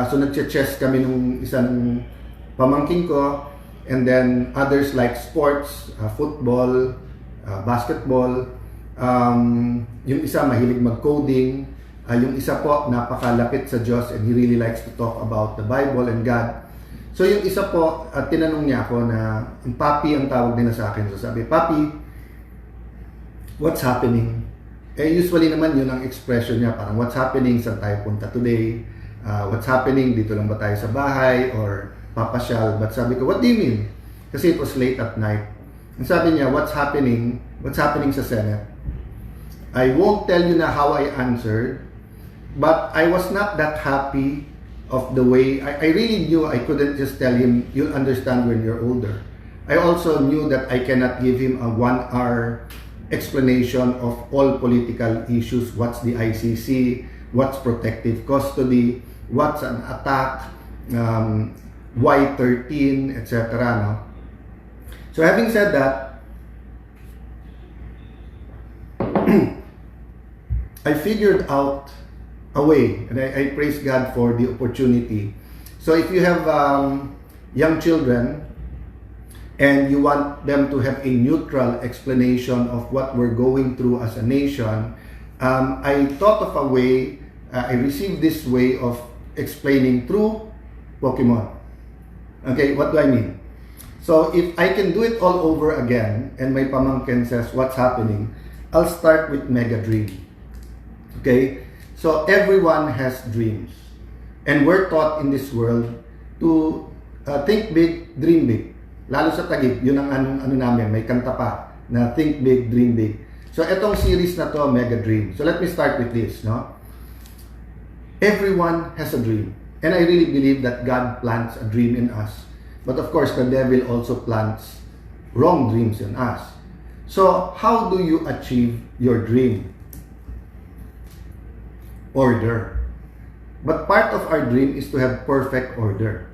So nagche-chess kami nung isang pamangkin ko, and then others like sports, football, basketball. Yung isa mahilig mag-coding, yung isa po napakalapit sa Diyos and he really likes to talk about the Bible and God. So yung isa po, tinanong niya ako na, Papi ang tawag nila sa akin. So sabi, Papi, what's happening? Usually naman yun ang expression niya, parang what's happening, saan tayo punta today? What's happening, dito lang ba tayo sa bahay? Or papasyal? But sabi ko, what do you mean? Kasi it was late at night. And sabi niya, what's happening sa Senate? I won't tell you na how I answered, but I was not that happy of the way, I really knew I couldn't just tell him, you'll understand when you're older. I also knew that I cannot give him a 1-hour explanation of all political issues. What's the ICC? What's protective custody? What's an attack? Why 13, etc. No? So having said that, I figured out a way, and I praise God for the opportunity. So if you have young children and you want them to have a neutral explanation of what we're going through as a nation, I thought of a way, I received this way of explaining through Pokemon. Okay, what do I mean? So if I can do it all over again and my pamangkin says, what's happening? I'll start with Mega Dream. Okay? So everyone has dreams. And we're taught in this world to think big, dream big. Lalo sa Taguig, yun ang ano namin, may kanta pa na think big, dream big. So etong series na to, Mega Dream. So let me start with this, no? Everyone has a dream. And I really believe that God plants a dream in us. But of course, the devil also plants wrong dreams in us. So how do you achieve your dream? Order. But part of our dream is to have perfect order.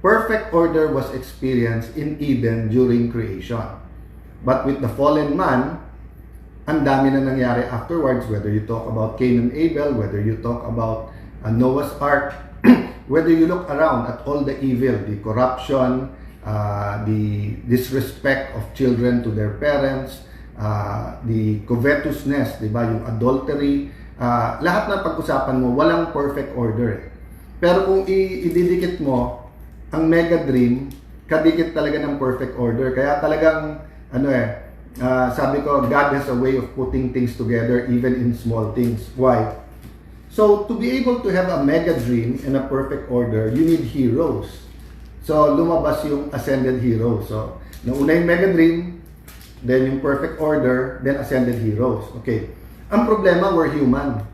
Perfect order was experienced in Eden during creation. But with the fallen man, ang dami na nangyari afterwards, whether you talk about Cain and Abel, whether you talk about Noah's Ark, whether you look around at all the evil, the corruption, the disrespect of children to their parents, the covetousness, di ba, yung adultery, lahat na pag-usapan mo, walang perfect order. Pero kung ididikit mo ang Mega Dream, kadikit talaga ng perfect order. Kaya talagang, sabi ko, God has a way of putting things together even in small things. Why? So, to be able to have a Mega Dream in a perfect order, you need heroes. So, lumabas yung ascended hero. So, nauna yung Mega Dream, then yung perfect order, then ascended heroes. Okay. Ang problema, we're human.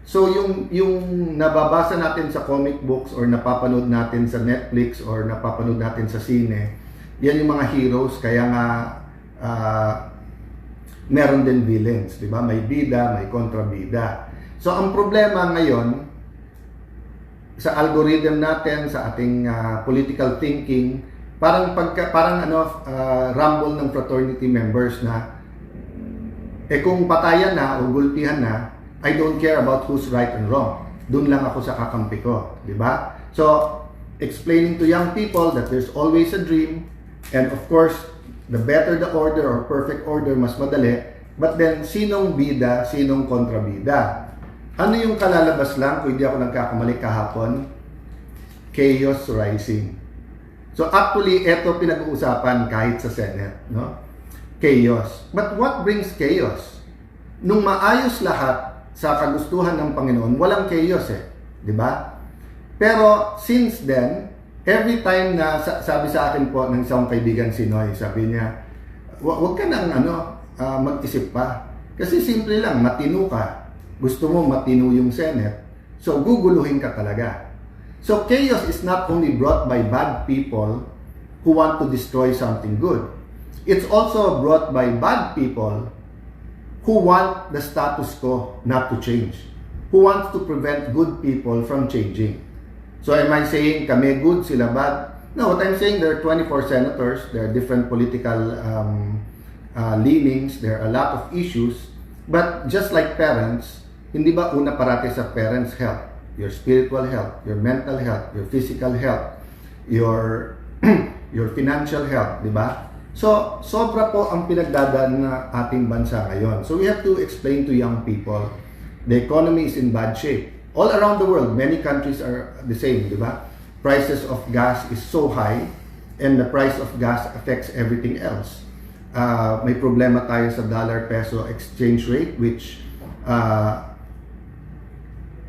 So yung nababasa natin sa comic books or napapanood natin sa Netflix or napapanood natin sa sine, yan yung mga heroes, kaya nga meron din villains, di ba? May bida, may kontrabida. So ang problema ngayon sa algorithm natin, sa ating political thinking, parang rumble ng fraternity members na kung patayan na o gulpihan na, I don't care about who's right and wrong. Doon lang ako sa kakampi ko, di ba? So, explaining to young people that there's always a dream, and of course, the better the order or perfect order, mas madali. But then, sinong bida, sinong kontrabida? Ano yung kalalabas lang, kung hindi ako nagkakamali kahapon? Chaos rising. So, actually, eto pinag-uusapan kahit sa Senate, no? Chaos. But what brings chaos? Nung maayos lahat sa kagustuhan ng Panginoon, walang chaos di ba? Pero since then, every time na sabi sa akin po ng isang kaibigan si Noy, sabi niya, wag ka nang mag-isip pa. Kasi simple lang, matino ka. Gusto mo matino yung Senate, so guguluhin ka talaga. So chaos is not only brought by bad people who want to destroy something good. It's also brought by bad people who want the status quo not to change, who wants to prevent good people from changing. So am I saying kami good, sila bad? No, what I'm saying, there are 24 senators, there are different political leanings, there are a lot of issues, but just like parents, hindi ba una parati sa parents' health? your spiritual health, your mental health, your physical health, your your financial health, di ba? So, sobra po ang pinagdadaan na ating bansa ngayon. So, we have to explain to young people, the economy is in bad shape. All around the world, many countries are the same, di ba? Prices of gas is so high, and the price of gas affects everything else. May problema tayo sa dollar-peso exchange rate, which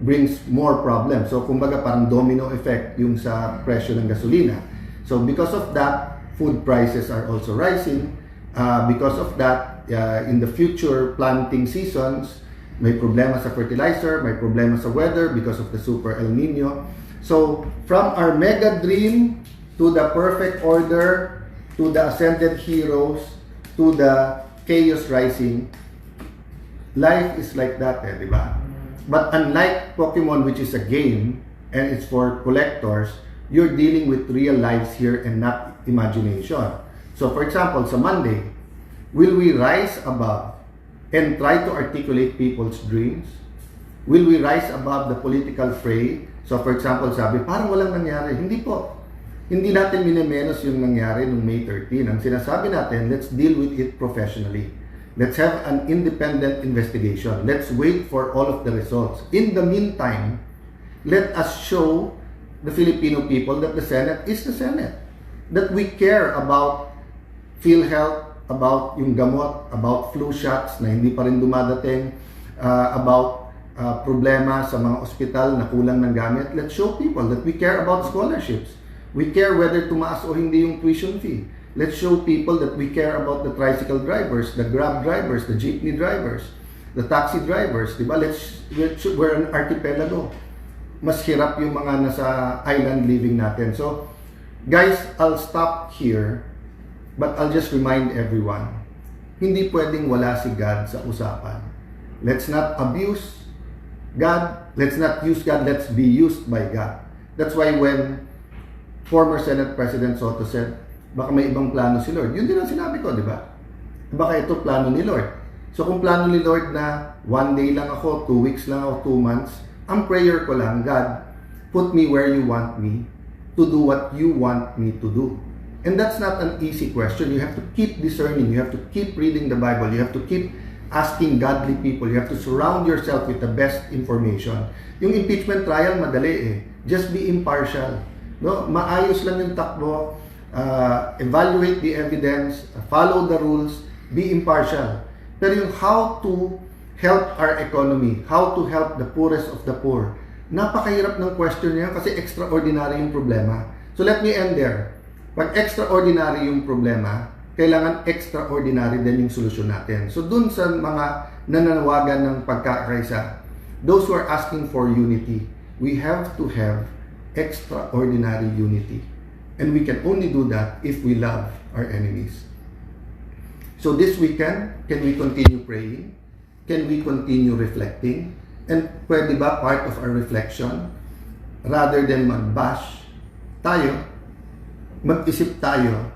brings more problems. So, kumbaga, parang domino effect yung sa presyo ng gasolina. So, because of that, food prices are also rising. Because of that, in the future planting seasons, may problema sa fertilizer, may problema sa weather because of the super El Nino. So, from our mega dream to the perfect order, to the ascended heroes, to the chaos rising, life is like that, di ba? But unlike Pokemon, which is a game, and it's for collectors, you're dealing with real lives here and not imagination. So, for example, sa Monday, will we rise above and try to articulate people's dreams? Will we rise above the political fray? So, for example, sabi, parang walang nangyari. Hindi po. Hindi natin minemenos yung nangyari noong May 13. Ang sinasabi natin, let's deal with it professionally. Let's have an independent investigation. Let's wait for all of the results. In the meantime, let us show the Filipino people that the Senate is the Senate. That we care about PhilHealth, about yung gamot, about flu shots na hindi pa rin dumadating, about problema sa mga ospital na kulang ng gamit. Let's show people that we care about scholarships. We care whether tumaas o hindi yung tuition fee. Let's show people that we care about the tricycle drivers, the Grab drivers, the jeepney drivers, the taxi drivers. Diba? We're an archipelago. Mas hirap yung mga nasa island living natin. So, guys, I'll stop here, but I'll just remind everyone, hindi pwedeng wala si God sa usapan. Let's not abuse God. Let's not use God. Let's be used by God. That's why when former Senate President Soto said, baka may ibang plano si Lord, yun din ang sinabi ko, di ba? Baka ito plano ni Lord. So, kung plano ni Lord na 1 day lang ako, 2 weeks lang ako, 2 months, ang prayer ko lang, God, put me where you want me to do what you want me to do. And that's not an easy question. You have to keep discerning. You have to keep reading the Bible. You have to keep asking godly people. You have to surround yourself with the best information. Yung impeachment trial, madali eh. Just be impartial. No? Maayos lang yung takbo. Evaluate the evidence. Follow the rules. Be impartial. Pero yung how to help our economy, how to help the poorest of the poor, napakahirap ng question niya kasi extraordinary yung problema. So let me end there. Pag extraordinary yung problema, kailangan extraordinary din yung solusyon natin. So dun sa mga nananawagan ng pagkakaisa, those who are asking for unity, we have to have extraordinary unity. And we can only do that if we love our enemies. So this weekend, can we continue praying? Can we continue reflecting? And pwede ba part of our reflection, rather than mag-bash tayo, mag-isip tayo,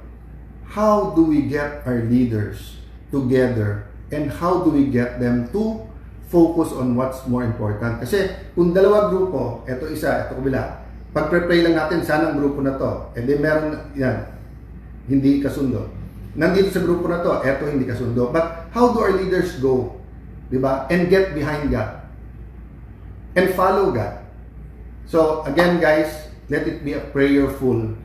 how do we get our leaders together and how do we get them to focus on what's more important? Kasi kung dalawa grupo, ito isa, ito kabila, pag-pray lang natin, sana ang grupo na to, and then meron yan, hindi kasundo. Nandito sa grupo na to, ito hindi kasundo. But how do our leaders go? Diba? And get behind God. And follow God. So, again guys, let it be a prayerful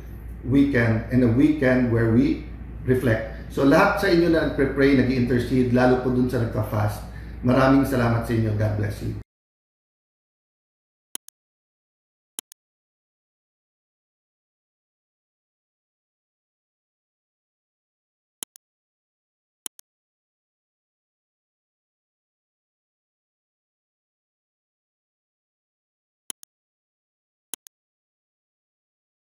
weekend and a weekend where we reflect. So, lahat sa inyo na nagpre-pray, nag-intercede, lalo po dun sa nagka-fast, maraming salamat sa inyo. God bless you.